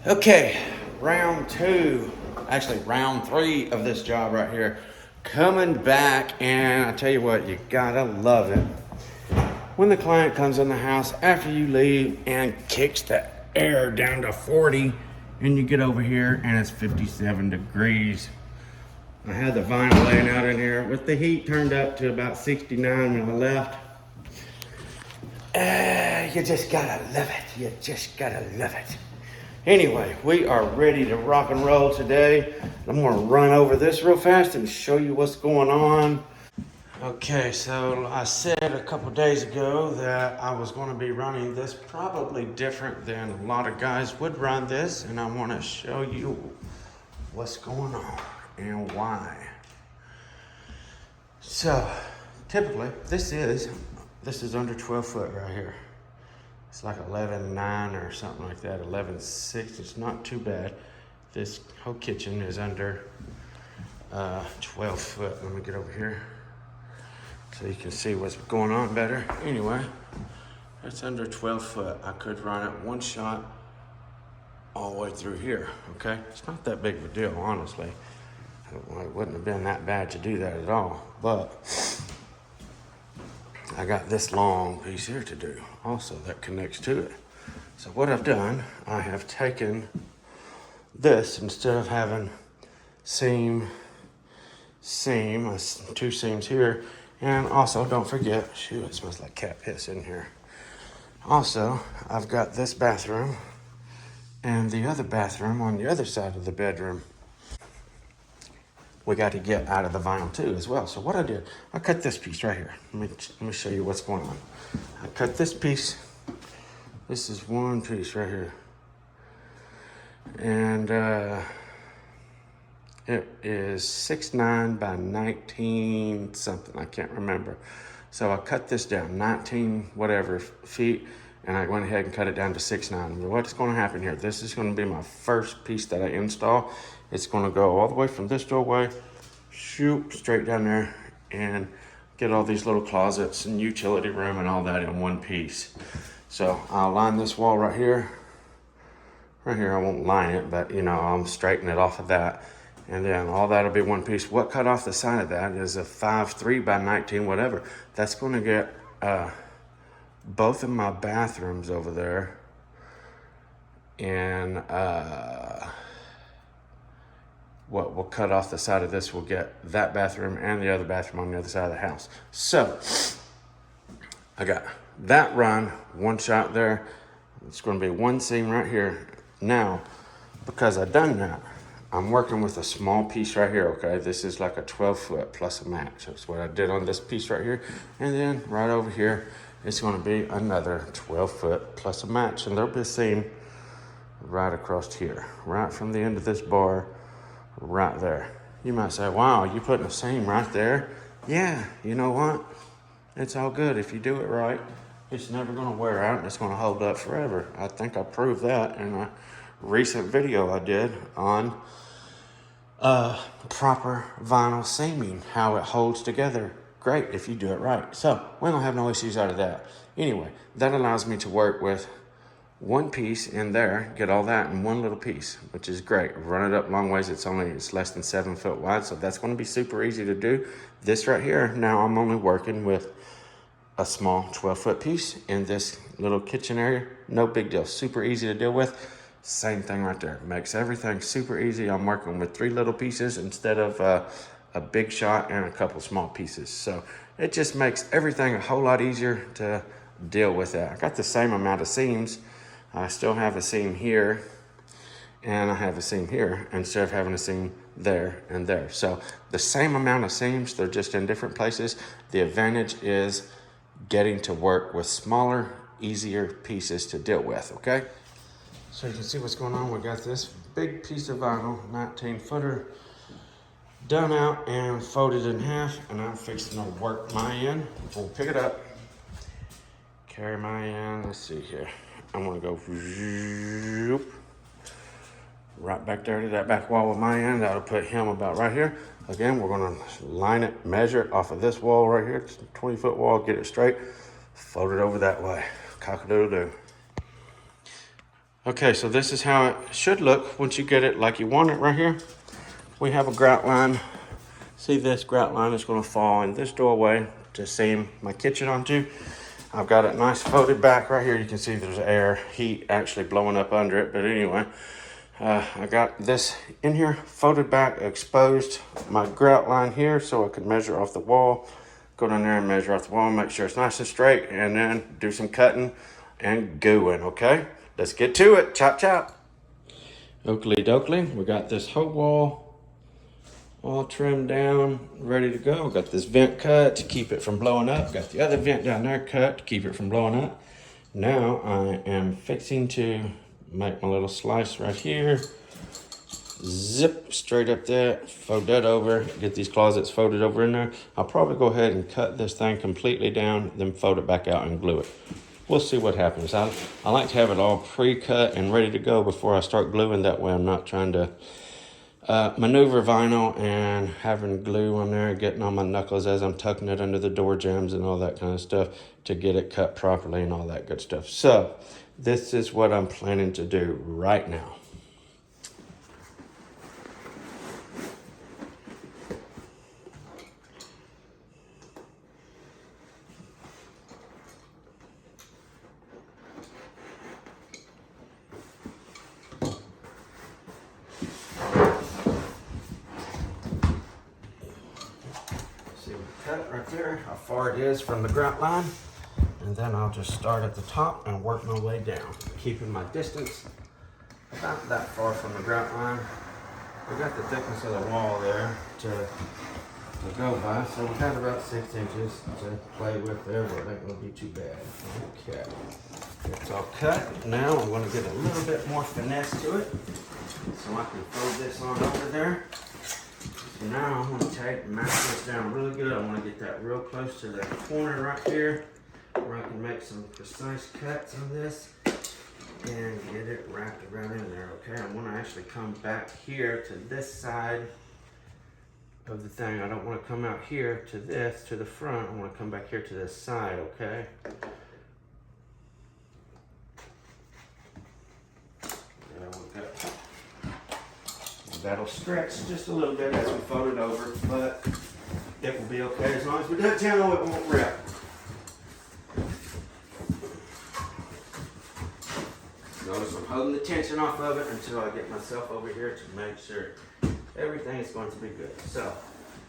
Okay, round two, actually round three of this job right here. Coming back, and I tell you what, you gotta love it. When the client comes in the house after you leave and kicks the air down to 40, and you get over here and it's 57 degrees. I had the vinyl laying out in here with the heat turned up to about 69 when I left. You just gotta love it. You just gotta love it. Anyway, we are ready to rock and roll today. I'm gonna run over this real fast and show you what's going on. Okay, so I said a couple days ago that I was gonna be running this probably different than a lot of guys would run this, and I wanna show you what's going on and why. So, typically, this is under 12 foot right here. It's like 11.9 or something like that, 11.6. It's not too bad. This whole kitchen is under 12 foot. Let me get over here so you can see what's going on better. Anyway, it's under 12 foot. I could run it one shot all the way through here, okay? It's not that big of a deal, honestly. It wouldn't have been that bad to do that at all, but I got this long piece here to do also that connects to it. So what I've done, I have taken this, instead of having seam, two seams here, and also don't forget, shoot, it smells like cat piss in here. Also, I've got this bathroom and the other bathroom on the other side of the bedroom. We got to get out of the vinyl too as well. So what I did, I cut this piece right here. Let me show you what's going on. I cut this piece. This is one piece right here. And it is 6'9" by 19 something, I can't remember. So I cut this down, 19 whatever feet, and I went ahead and cut it down to 6'9". What's going to happen here? This is going to be my first piece that I install. It's going to go all the way from this doorway, shoot straight down there, and get all these little closets and utility room and all that in one piece. So I'll line this wall right here. Right here, I won't line it, but you know, I'll straighten it off of that. And then all that'll be one piece. What cut off the side of that is a 5'3" by 19, whatever. That's going to get both of my bathrooms over there, and what will cut off the side of this will get that bathroom and the other bathroom on the other side of the house. So I got that run, one shot there. It's going to be one seam right here. Now, because I've done that, I'm working with a small piece right here, okay? This is like a 12 foot plus a match. That's what I did on this piece right here. And then right over here, it's going to be another 12 foot plus a match. And there'll be a seam right across here, right from the end of this bar, right there. You might say, wow, you putting a seam right there? Yeah, you know what? It's all good. If you do it right, it's never going to wear out and it's going to hold up forever. I think I proved that in a recent video I did on proper vinyl seaming, how it holds together great if you do it right. So we don't have no issues out of that. Anyway, that allows me to work with one piece in there, get all that in one little piece, which is great. Run it up long ways. It's less than 7 foot wide, so that's going to be super easy to do. This right here, now I'm only working with a small 12 foot piece in this little kitchen area. No big deal, super easy to deal with. Same thing right there, makes everything super easy. I'm working with 3 little pieces instead of a big shot and a couple small pieces. So it just makes everything a whole lot easier to deal with that. I got the same amount of seams. I still have a seam here and I have a seam here instead of having a seam there and there. So the same amount of seams, they're just in different places. The advantage is getting to work with smaller, easier pieces to deal with, okay? So you can see what's going on. We got this big piece of vinyl, 19 footer, done out and folded in half, and I'm fixing to work my end. We'll pick it up, carry my end. Let's see here. I'm gonna go right back there to that back wall with my end. That'll put him about right here. Again, we're gonna line it, measure it off of this wall right here. It's a 20 foot wall, get it straight, fold it over that way. Cock-a-doodle-doo. Okay, so this is how it should look once you get it like you want it right here. We have a grout line. See, this grout line is going to fall in this doorway to seam my kitchen onto. I've got it nice folded back right here. You can see there's air, heat actually blowing up under it. But anyway, I got this in here, folded back, exposed my grout line here so I could measure off the wall. Go down there and measure off the wall, make sure it's nice and straight, and then do some cutting and gooing, okay? Let's get to it, chop chop. Oakley dokley, we got this whole wall all trimmed down, ready to go. Got this vent cut to keep it from blowing up. Got the other vent down there cut to keep it from blowing up. Now I am fixing to make my little slice right here. Zip straight up there, fold that over, get these closets folded over in there. I'll probably go ahead and cut this thing completely down, then fold it back out and glue it. We'll see what happens. I like to have it all pre-cut and ready to go before I start gluing. That way I'm not trying to maneuver vinyl and having glue on there, getting on my knuckles as I'm tucking it under the door jambs and all that kind of stuff to get it cut properly and all that good stuff. So this is what I'm planning to do right now. Cut right there, how far it is from the grout line, and then I'll just start at the top and work my way down, keeping my distance about that far from the grout line. We got the thickness of the wall there to go by, so we got about 6 inches to play with there, but it ain't gonna be too bad. Okay, it's all cut. Now I'm gonna get a little bit more finesse to it, so I can fold this on over there. So now I'm going to take and match this down really good. I want to get that real close to the corner right here where I can make some precise cuts on this and get it wrapped around in there, okay? I want to actually come back here to this side of the thing. I don't want to come out here to this, to the front. I want to come back here to this side, okay? There we go. That'll stretch just a little bit as we fold it over, but it will be okay as long as we do it gentle, it won't rip. Notice I'm holding the tension off of it until I get myself over here to make sure everything is going to be good. So,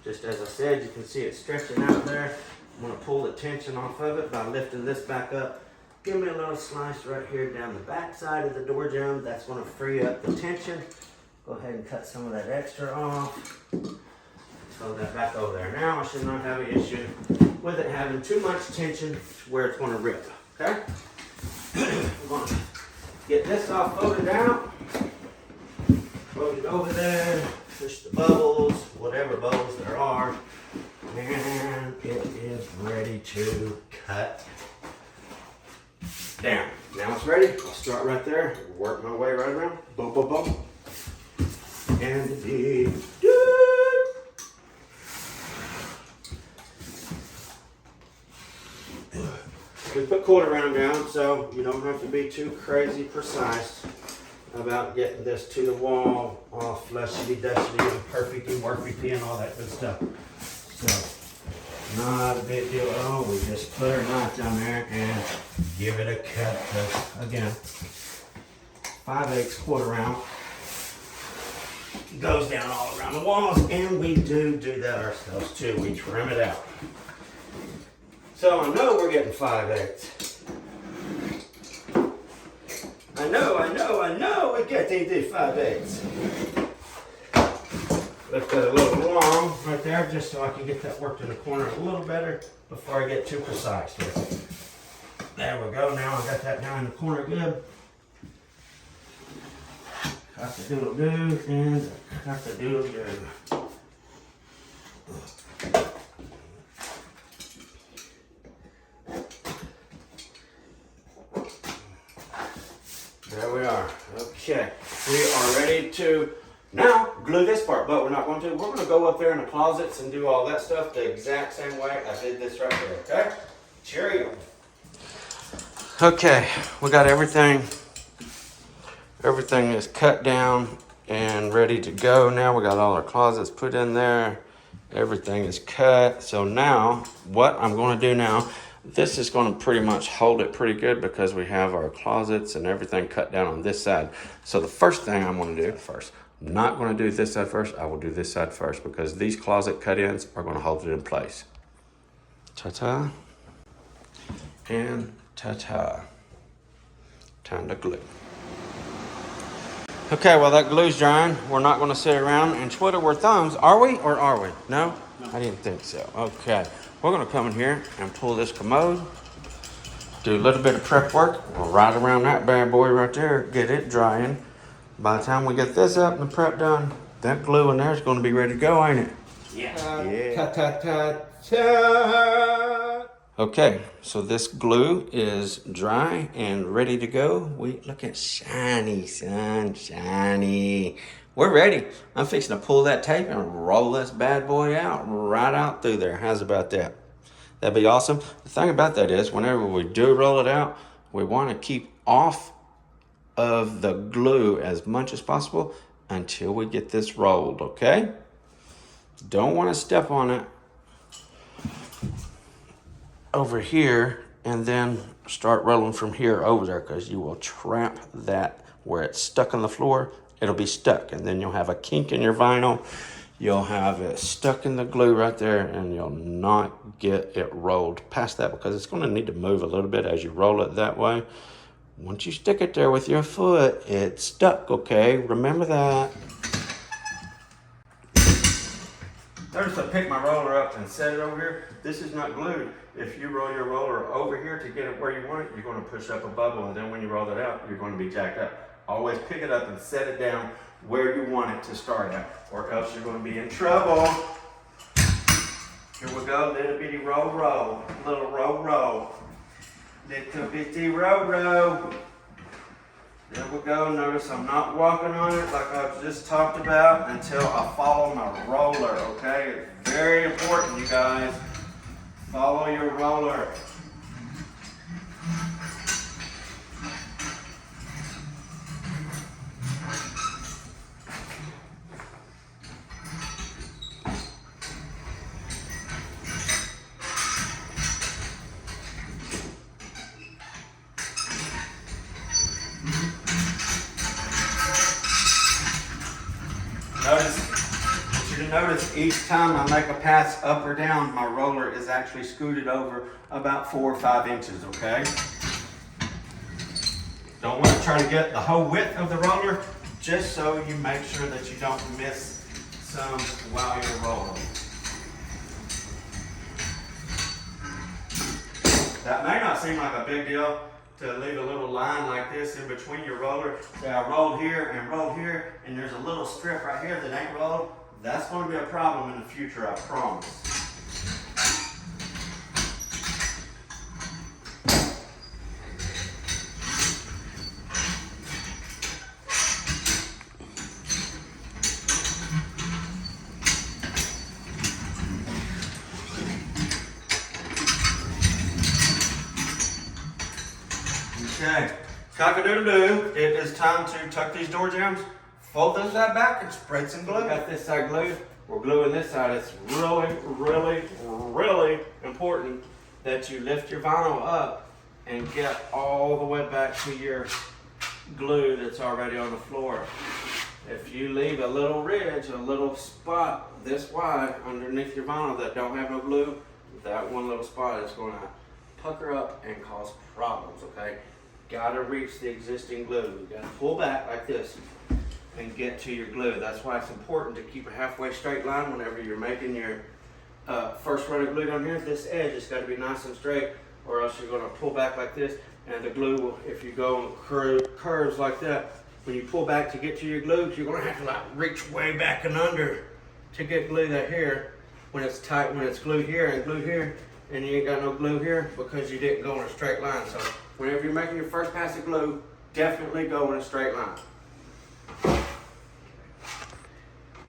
just as I said, you can see it stretching out there. I'm going to pull the tension off of it by lifting this back up. Give me a little slice right here down the back side of the door jamb. That's going to free up the tension. Go ahead and cut some of that extra off. Throw that back over there. Now I should not have an issue with it having too much tension to where it's going to rip. Okay? We're going to get this all folded out. Fold it over there. Push the bubbles, whatever bubbles there are. And it is ready to cut down. Now it's ready. I'll start right there. Work my way right around. Boom, boom, boom. And the we put quarter round down so you don't have to be too crazy precise about getting this to the wall all fleshly dusty and perfectly worky and all that good stuff. So not a big deal at all. We just put our knife down there and give it a cut. Because again, 5/8 quarter round goes down all around the walls, and we do that ourselves too. We trim it out. So I know we're getting 5/8. I know we're getting the 5/8. Lift that a little long right there just so I can get that worked in the corner a little better before I get too precise with it. There we go. Now I got that down in the corner good. Cock-a-doodle-doo and cock-a-doodle-doo. There we are. Okay, we are ready to now glue this part, but we're not going to. We're going to go up there in the closets and do all that stuff the exact same way I did this right there, okay? Cheerio. Okay, we got everything everything is cut down and ready to go. Now we got all our closets put in there. Everything is cut. So now what I'm going to do now, this is going to pretty much hold it pretty good because we have our closets and everything cut down on this side. So the first thing I'm going to do first, I'm not going to do this side first. I will do this side first because these closet cut-ins are going to hold it in place. Ta-ta and ta-ta. Time to glue. Okay, well that glue's drying. We're not going to sit around and twiddle our thumbs, are we or are we? No? I didn't think so. Okay, we're going to come in here and pull this commode, do a little bit of prep work. We'll right around that bad boy right there, get it drying. By the time we get this up and the prep done, that glue in there is going to be ready to go, ain't it? Yeah. Yeah. Ta-ta-ta-ta. Okay, so this glue is dry and ready to go. Look at shiny, son, shiny. We're ready. I'm fixing to pull that tape and roll this bad boy out, right out through there. How's about that? That'd be awesome. The thing about that is, whenever we do roll it out, we want to keep off of the glue as much as possible until we get this rolled, okay? Don't want to step on it over here and then start rolling from here over there, because you will trap that where it's stuck on the floor. It'll be stuck, and then you'll have a kink in your vinyl. You'll have it stuck in the glue right there, and you'll not get it rolled past that because it's going to need to move a little bit as you roll it that way. Once you stick it there with your foot, it's stuck, okay? Remember that. Notice I picked my roller up and set it over here. This is not glued. If you roll your roller over here to get it where you want it, you're going to push up a bubble, and then when you roll it out, you're going to be jacked up. Always pick it up and set it down where you want it to start at, or else you're going to be in trouble. Here we go, little bitty roll, roll, little roll, roll, little bitty roll, roll. There we go. Notice I'm not walking on it like I've just talked about until I follow my roller, okay? It's very important, you guys. Follow your roller. Notice each time I make a pass up or down, my roller is actually scooted over about 4 or 5 inches, okay? Don't want to try to get the whole width of the roller, just so you make sure that you don't miss some while you're rolling. That may not seem like a big deal to leave a little line like this in between your roller. Say I rolled here, and there's a little strip right here that ain't rolled. That's going to be a problem in the future, I promise. Okay, cock-a-doodle-doo, it is time to tuck these door jambs. Fold this side back and spread some glue. Got this side glued. We're gluing this side. It's really, really, really important that you lift your vinyl up and get all the way back to your glue that's already on the floor. If you leave a little ridge, a little spot this wide underneath your vinyl that don't have no glue, that one little spot is going to pucker up and cause problems, okay? Gotta reach the existing glue. You gotta pull back like this and get to your glue. That's why it's important to keep a halfway straight line whenever you're making your first run of glue down here. This edge has got to be nice and straight, or else you're going to pull back like this, and the glue will, if you go curves like that, when you pull back to get to your glue, you're going to have to like reach way back and under to get glue that here when it's tight, when it's glued here, and you ain't got no glue here because you didn't go in a straight line. So whenever you're making your first pass of glue, definitely go in a straight line.